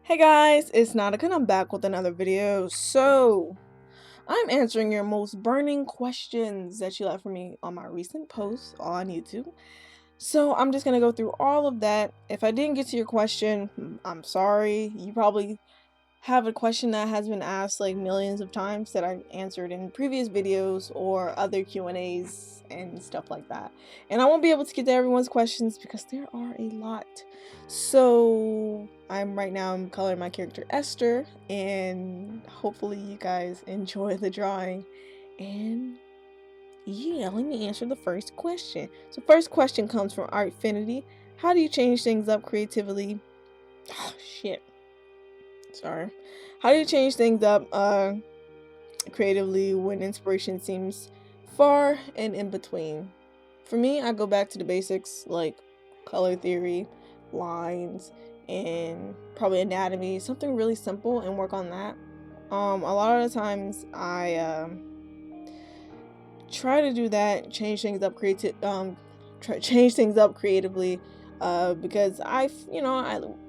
Hey guys, it's Nautica and I'm back with another video. So, I'm answering your most burning questions that you left for me on my recent posts on YouTube. So, I'm just going to go through all of that. If I didn't get to your question, I'm sorry. You probably have a question that has been asked like millions of times that I've answered in previous videos or other Q&As and stuff like that. And I won't be able to get to everyone's questions because there are a lot. So right now I'm coloring my character Esther, and hopefully you guys enjoy the drawing. And yeah, let me answer the first question. So first question comes from Artfinity. How do you change things up creatively? Oh shit. Sorry. How do you change things up creatively when inspiration seems far and in between? For me, I go back to the basics like color theory, lines, and probably anatomy, something really simple, and work on that. A lot of the times I try to do that, change things up creatively, because I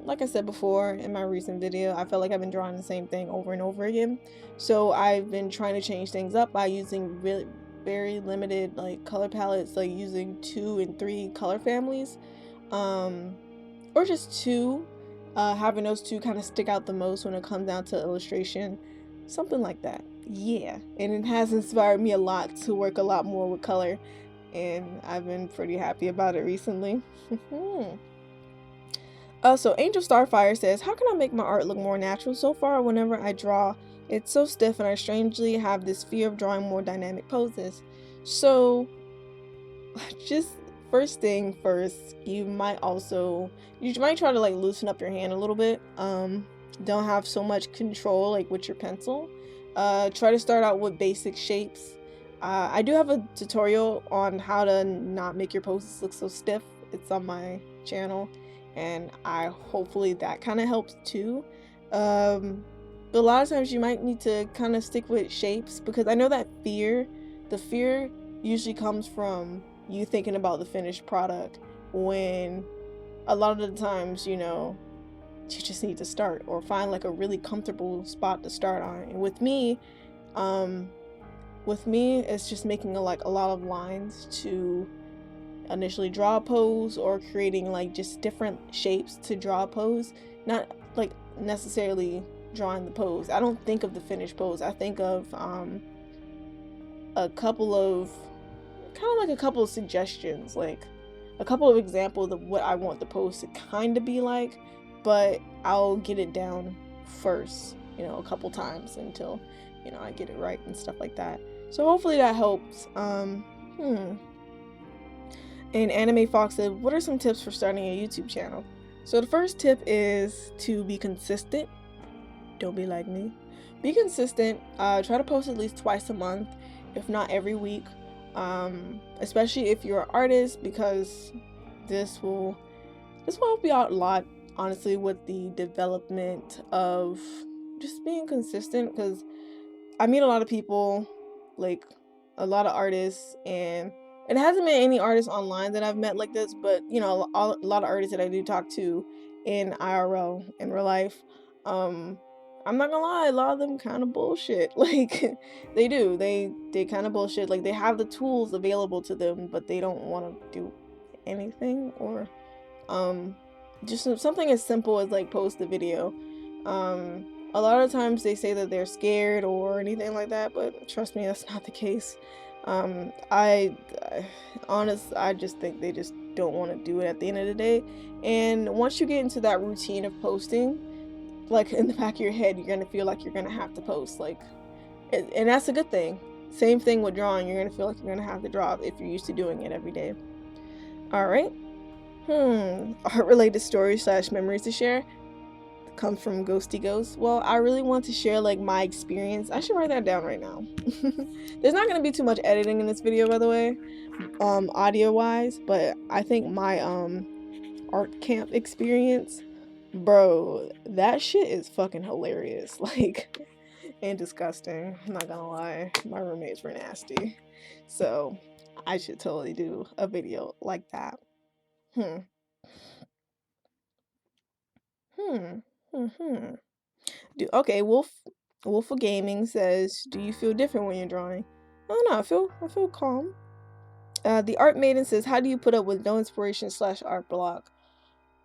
like I said before in my recent video, I felt like I've been drawing the same thing over and over again. So I've been trying to change things up by using really very limited like color palettes, like using 2 and 3 color families, or just 2, having those 2 kind of stick out the most when it comes down to illustration, something like that. Yeah, and it has inspired me a lot to work a lot more with color, and I've been pretty happy about it recently. So Angel Starfire says, how can I make my art look more natural? So far, whenever I draw, it's so stiff and I strangely have this fear of drawing more dynamic poses. So just first thing first, you might try to like loosen up your hand a little bit. Don't have so much control like with your pencil. Try to start out with basic shapes. I do have a tutorial on how to not make your poses look so stiff. It's on my channel, and hopefully that kind of helps too. But a lot of times you might need to kind of stick with shapes, because I know that the fear usually comes from you thinking about the finished product, when a lot of the times, you just need to start or find like a really comfortable spot to start on. And with me it's just making a lot of lines to initially draw a pose, or creating like just different shapes to draw a pose, not like necessarily drawing the pose. I don't think of the finished pose. I think of a couple of suggestions, like a couple of examples of what I want the pose to kind of be like, but I'll get it down first, a couple times until, I get it right and stuff like that. So hopefully that helps. And Anime Fox said, what are some tips for starting a YouTube channel? So the first tip is to be consistent. Don't be like me. Be consistent. Try to post at least twice a month, if not every week. Especially if you're an artist, because this will help you out a lot, honestly, with the development of just being consistent. Because I meet a lot of people, like a lot of artists, and it hasn't been any artists online that I've met like this, but a lot of artists that I do talk to in IRL, in real life, I'm not gonna lie, a lot of them kind of bullshit. Like they kind of bullshit. Like they have the tools available to them, but they don't want to do anything, or just something as simple as like post the video. A lot of times they say that they're scared or anything like that, but trust me, that's not the case. I just think they just don't want to do it at the end of the day. And once you get into that routine of posting, like in the back of your head, you're gonna feel like you're gonna have to post, like, and that's a good thing. Same thing with drawing. You're gonna feel like you're gonna have to draw if you're used to doing it every day. All right. Art-related stories / memories to share comes from Ghosty Ghost. Well, I really want to share like my experience. I should write that down right now. There's not gonna be too much editing in this video, by the way, audio wise, but I think my art camp experience, bro, that shit is fucking hilarious. Like, and disgusting. I'm not gonna lie, my roommates were nasty, so I should totally do a video like that. Hmm. Okay, Wolf of Gaming says, "Do you feel different when you're drawing?" Oh no, I feel calm. The Art Maiden says, "How do you put up with no inspiration / art block?"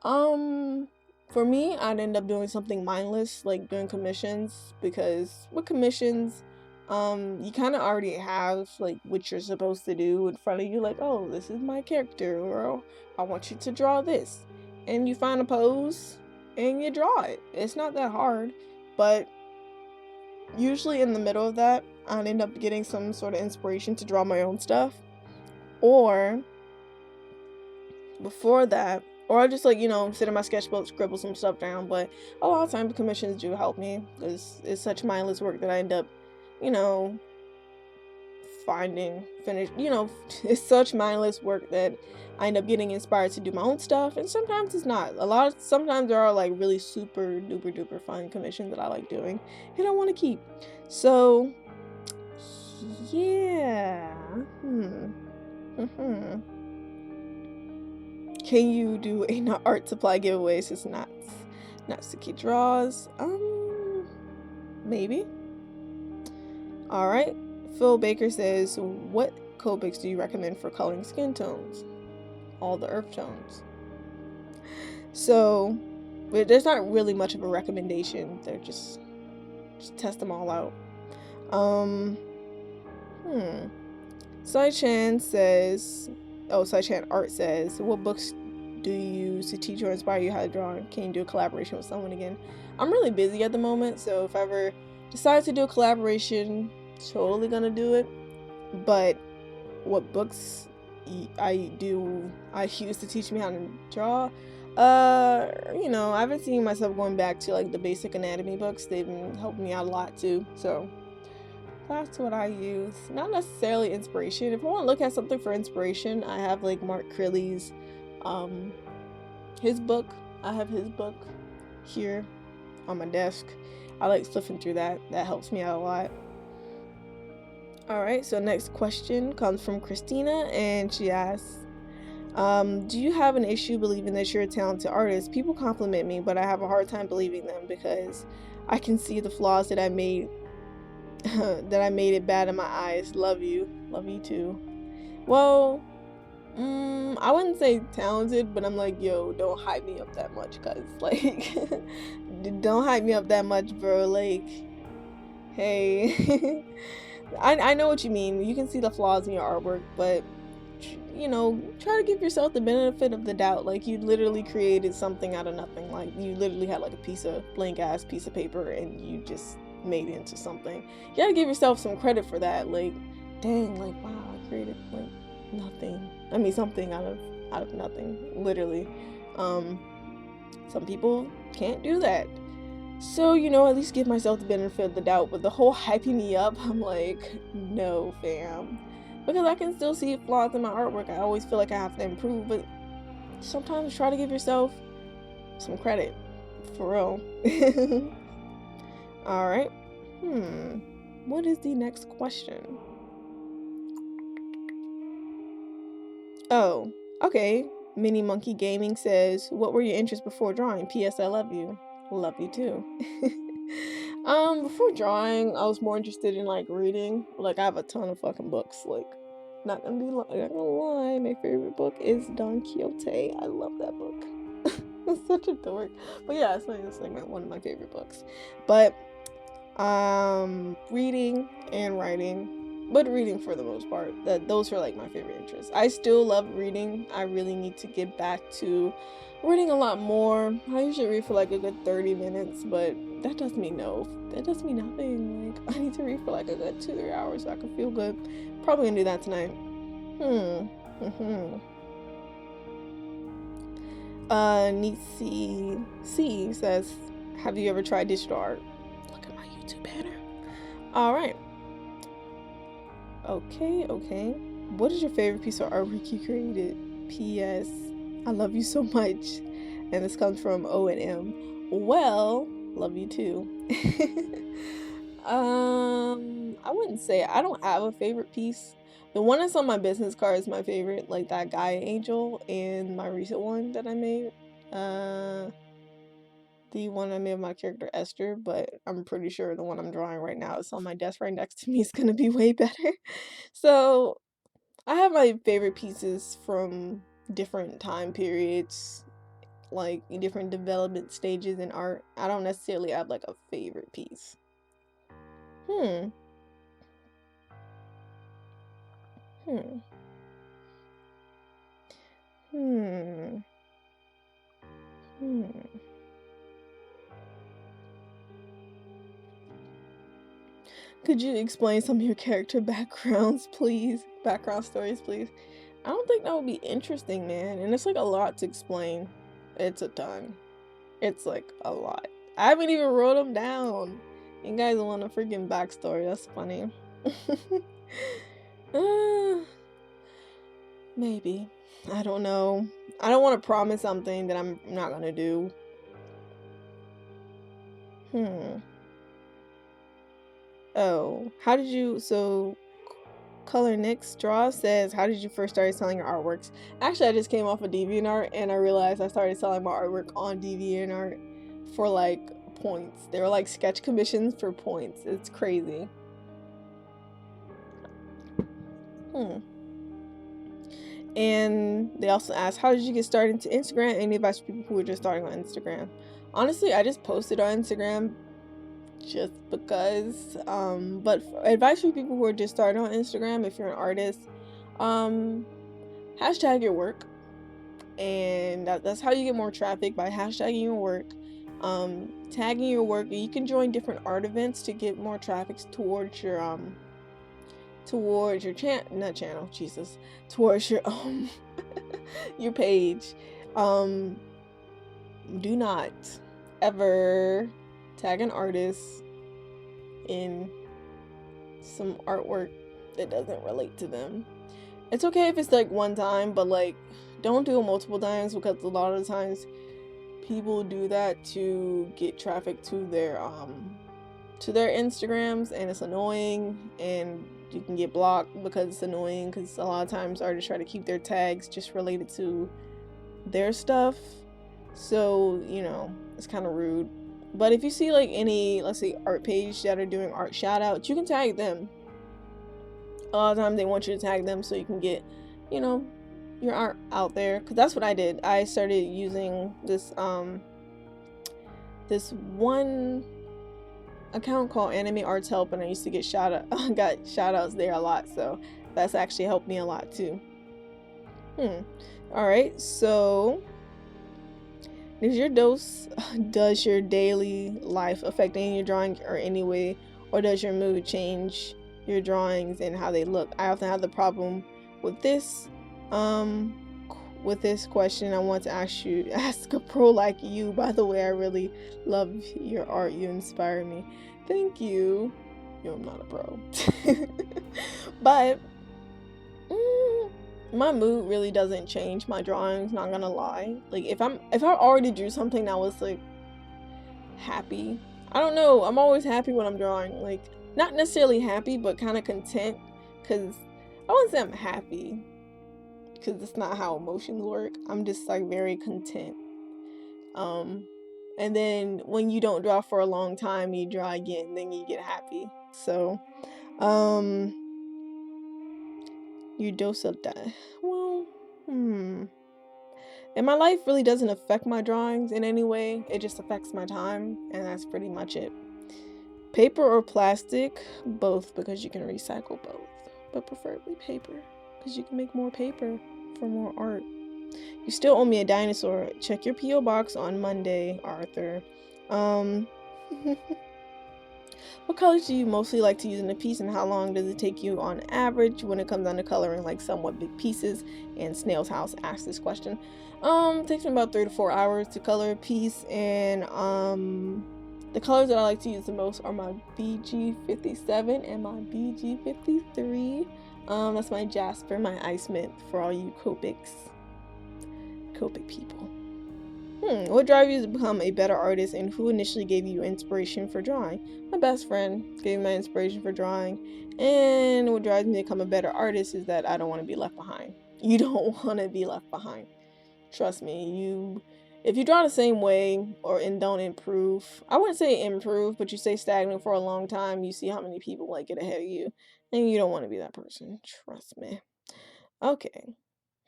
Um, for me, I'd end up doing something mindless, like doing commissions, because with commissions, you kind of already have like what you're supposed to do in front of you, like, oh, this is my character, or oh, I want you to draw this, and you find a pose and you draw it. It's not that hard, but usually in the middle of that, I'd end up getting some sort of inspiration to draw my own stuff, or before that, or I just like, sit in my sketchbook, scribble some stuff down. But a lot of times commissions do help me because it's such mindless work that I end up, you know, finding finished. It's such mindless work that I end up getting inspired to do my own stuff. And sometimes it's not. Sometimes there are like really super duper duper fun commissions that I like doing and I want to keep. So yeah. Can you do a not art supply giveaway since Natsuki draws? Maybe. Alright. Phil Baker says, "What Copics do you recommend for coloring skin tones?" All the earth tones. So, but there's not really much of a recommendation. They're just test them all out. Sai-chan Art says, "What books do you use to teach or inspire you how to draw? Can you do a collaboration with someone again?" I'm really busy at the moment, so if I ever decide to do a collaboration, totally gonna do it. But what books I use to teach me how to draw? I haven't seen myself going back to like the basic anatomy books. They've been helping me out a lot too, so that's what I use. Not necessarily inspiration. If I want to look at something for inspiration, I have like Mark Crilly's his book. I have his book here on my desk. I like flipping through that. That helps me out a lot. Alright, so next question comes from Christina, and she asks, "Do you have an issue believing that you're a talented artist? People compliment me, but I have a hard time believing them because I can see the flaws that I made it bad in my eyes. Love you too." Well, I wouldn't say talented, but I'm like, yo, don't hype me up that much, cause like, don't hype me up that much, bro. Like, hey, I know what you mean. You can see the flaws in your artwork, but try to give yourself the benefit of the doubt. Like, you literally created something out of nothing. Like, you literally had like a blank ass piece of paper, and you just made it into something. You gotta give yourself some credit for that. Like, dang, like, wow, I created like nothing. I mean, something out of nothing, literally. Some people can't do that. So, at least give myself the benefit of the doubt. But the whole hyping me up, I'm like, no, fam. Because I can still see flaws in my artwork. I always feel like I have to improve, but sometimes try to give yourself some credit. For real. Alright. What is the next question? Oh, okay. Mini Monkey Gaming says, "What were your interests before drawing? P.S. I love you." Love you too. Before drawing, I was more interested in like reading. Like, I have a ton of fucking books. Like, not gonna lie, my favorite book is Don Quixote. I love that book. It's such a dork. But yeah, it's like one of my favorite books. But reading and writing, but reading for the most part. Those are like my favorite interests. I still love reading. I really need to get back to reading a lot more. I usually read for like a good 30 minutes, but that does me nothing. Like, I need to read for like a good 2-3 hours so I can feel good. Probably gonna do that tonight. Nitsi C says, "Have you ever tried digital art?" Look at my YouTube banner. Alright. Okay. What is your favorite piece of artwork you created? P.S. I love you so much. And this comes from O&M. Well, love you too. I wouldn't say I don't have a favorite piece. The one that's on my business card is my favorite, like that Gaia Angel, and my recent one that I made. the one I made of my character Esther, but I'm pretty sure the one I'm drawing right now is on my desk right next to me is gonna be way better. So I have my favorite pieces from different time periods, like different development stages in art. I don't necessarily have like a favorite piece. Hmm. Hmm. Hmm. Hmm. Could you explain some of your character backgrounds, please? Background stories, please. I don't think that would be interesting, man. And it's like a lot to explain. It's a ton. It's like a lot. I haven't even wrote them down. You guys want a freaking backstory. That's funny. Maybe. I don't know. I don't want to promise something that I'm not gonna do. Oh, how did you, so Color Nix Draw says, how did you first start selling your artworks? Actually, I just came off of DeviantArt and I realized I started selling my artwork on DeviantArt for like points. They were like sketch commissions for points. It's crazy. And they also asked, how did you get started into Instagram? Any advice for people who are just starting on Instagram? Honestly, I just posted on Instagram just because. But advice for people who are just starting on Instagram, if you're an artist, hashtag your work. And that's how you get more traffic, by hashtagging your work, tagging your work. You can join different art events to get more traffic towards your towards your your page. Do not ever tag an artist in some artwork that doesn't relate to them. It's okay if it's like one time, but like don't do it multiple times, because a lot of the times people do that to get traffic to their Instagrams, and it's annoying, and you can get blocked because it's annoying, because a lot of times artists try to keep their tags just related to their stuff. So, you know, it's kind of rude. But if you see like any, let's say, art page that are doing art shout outs, you can tag them. A lot of times they want you to tag them so you can get, you know, your art out there. Because that's what I did. I started using this this one account called Anime Arts Help, and I used to get got shout outs there a lot, so that's actually helped me a lot too. Alright, so does your daily life affect any of your drawing or any way, or does your mood change your drawings and how they look? I often have the problem with this question. I want to ask a pro like you. By the way, I really love your art. You inspire me. Thank you. I'm not a pro. But my mood really doesn't change my drawings, not gonna lie. Like if I already drew something that was like happy, I don't know, I'm always happy when I'm drawing. Like not necessarily happy, but kind of content, because I wouldn't say I'm happy, because that's not how emotions work. I'm just like very content. And then when you don't draw for a long time, you draw again, then you get happy. So you dose of that. Well, and my life really doesn't affect my drawings in any way. It just affects my time, and that's pretty much it. Paper or plastic? Both, because you can recycle both, but preferably paper, because you can make more paper for more art. You still owe me a dinosaur. Check your P.O. box on Monday, Arthur. What colors do you mostly like to use in a piece, and how long does it take you on average when it comes down to coloring like somewhat big pieces? And Snail's House asked this question. It takes me about 3 to 4 hours to color a piece, and the colors that I like to use the most are my BG57 and my BG53. That's my Jasper, my Ice Mint, for all you Copic people. What drive you to become a better artist, and who initially gave you inspiration for drawing? My best friend gave me my inspiration for drawing, and what drives me to become a better artist is that I don't want to be left behind. You don't want to be left behind. Trust me, if you draw the same way and don't improve, I wouldn't say improve, but you stay stagnant for a long time, you see how many people like get ahead of you, and you don't want to be that person. Trust me. Okay.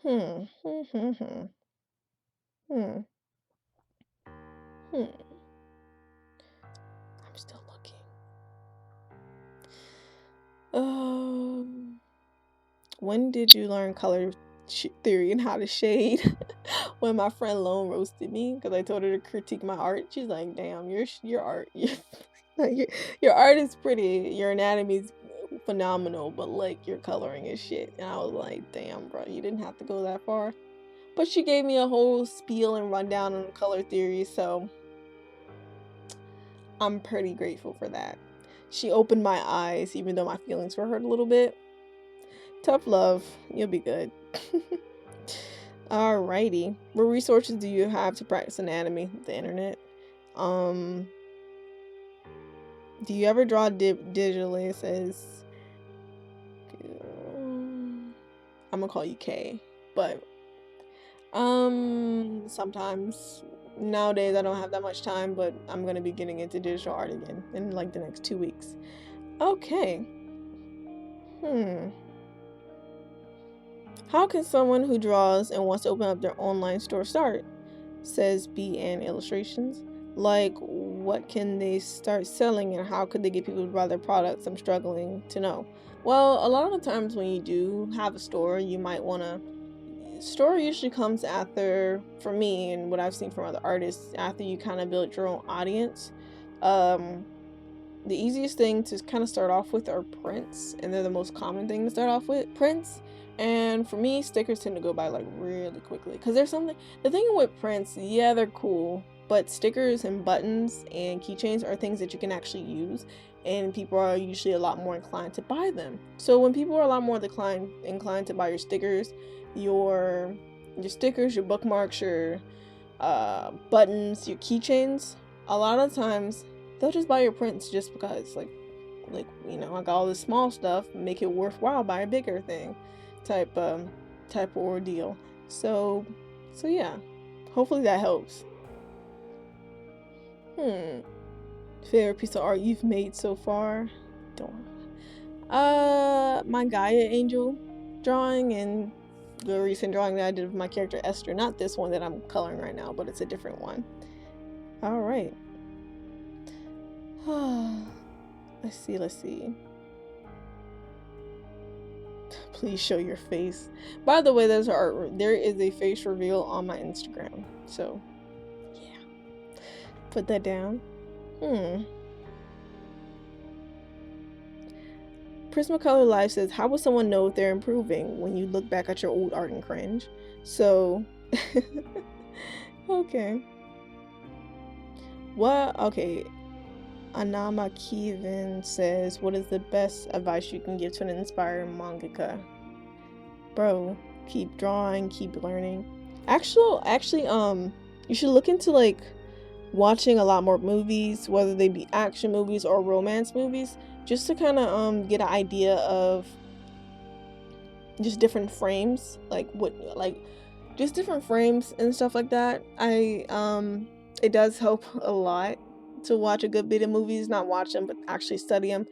Hmm. Hmm. Hmm. Hmm. Hmm. Hmm. I'm still looking. When did you learn color theory and how to shade? When my friend Lone roasted me because I told her to critique my art, she's like, "Damn, your art, your art is pretty, your anatomy's phenomenal, but like your coloring is shit." And I was like, "Damn, bro, you didn't have to go that far." But she gave me a whole spiel and rundown on color theory, so I'm pretty grateful for that. She opened my eyes, even though my feelings were hurt a little bit. Tough love, you'll be good. Alrighty. What resources do you have to practice anatomy? The internet. Do you ever draw digitally? It says, I'm gonna call you K, but sometimes. Nowadays I don't have that much time, but I'm gonna be getting into digital art again in like the next 2 weeks. Okay. How can someone who draws and wants to open up their online store start? Says B and Illustrations. Like, what can they start selling and how could they get people to buy their products? I'm struggling to know. Well, a lot of the times when you do have a store, you might want to. Store usually comes after, for me and what I've seen from other artists, after you kind of build your own audience. The easiest thing to kind of start off with are prints, and they're the most common thing to start off with, prints. And for me, stickers tend to go by like really quickly because there's something, the thing with prints, yeah, they're cool, but stickers and buttons and keychains are things that you can actually use, and people are usually a lot more inclined to buy them. So when people are a lot more inclined to buy your stickers, your bookmarks, your buttons, your keychains, a lot of times they'll just buy your prints just because, like I got all this small stuff, make it worthwhile, buy a bigger thing, type of ordeal. So yeah, hopefully that helps. Favorite piece of art you've made so far? My Gaia angel drawing and the recent drawing that I did of my character Esther. Not this one that I'm coloring right now, but it's a different one. All right. Let's see. Please show your face. By the way, there is a face reveal on my Instagram. So, yeah. Put that down. Prismacolor Live says, how will someone know if they're improving when you look back at your old art and cringe? So, okay. Okay. Anama Kevin says, what is the best advice you can give to an inspiring mangaka? Bro, keep drawing, keep learning. Actually, you should look into like watching a lot more movies, whether they be action movies or romance movies, just to kind of get an idea of just different frames, just different frames and stuff like that. It does help a lot to watch a good bit of movies, not watch them, but actually study them.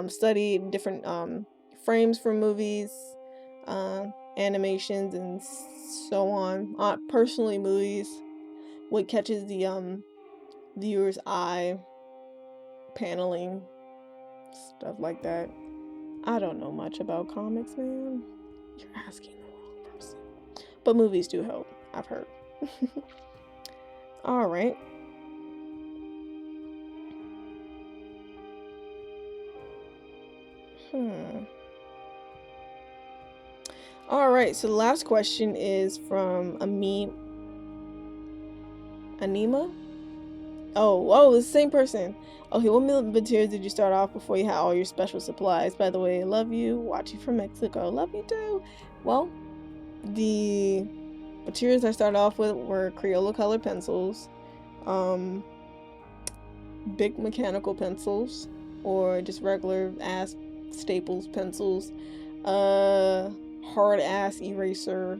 Study different frames for movies, animations, and so on. Personally, movies, what catches the viewer's eye, paneling, stuff like that. I don't know much about comics, man. You're asking the wrong person. But movies do help, I've heard. Alright. Alright, so the last question is from Anima? Oh, the same person. Okay, what materials did you start off before you had all your special supplies? By the way, love you. Watch you from Mexico. Love you too. Well, the materials I started off with were Crayola color pencils, big mechanical pencils, or just regular ass Staples pencils, hard ass eraser,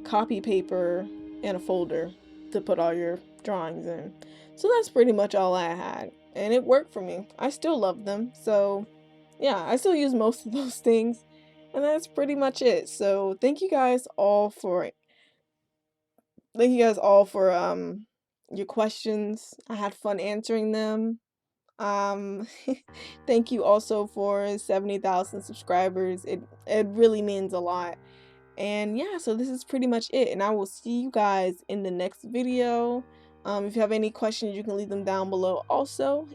copy paper, and a folder. to put all your drawings in. So that's pretty much all I had, and it worked for me. I still love them, so yeah, I still use most of those things, and that's pretty much it. So thank you guys all for your questions. I had fun answering them. Um, thank you also for 70,000 subscribers. It really means a lot. And yeah, so this is pretty much it, and I will see you guys in the next video. If you have any questions, you can leave them down below also.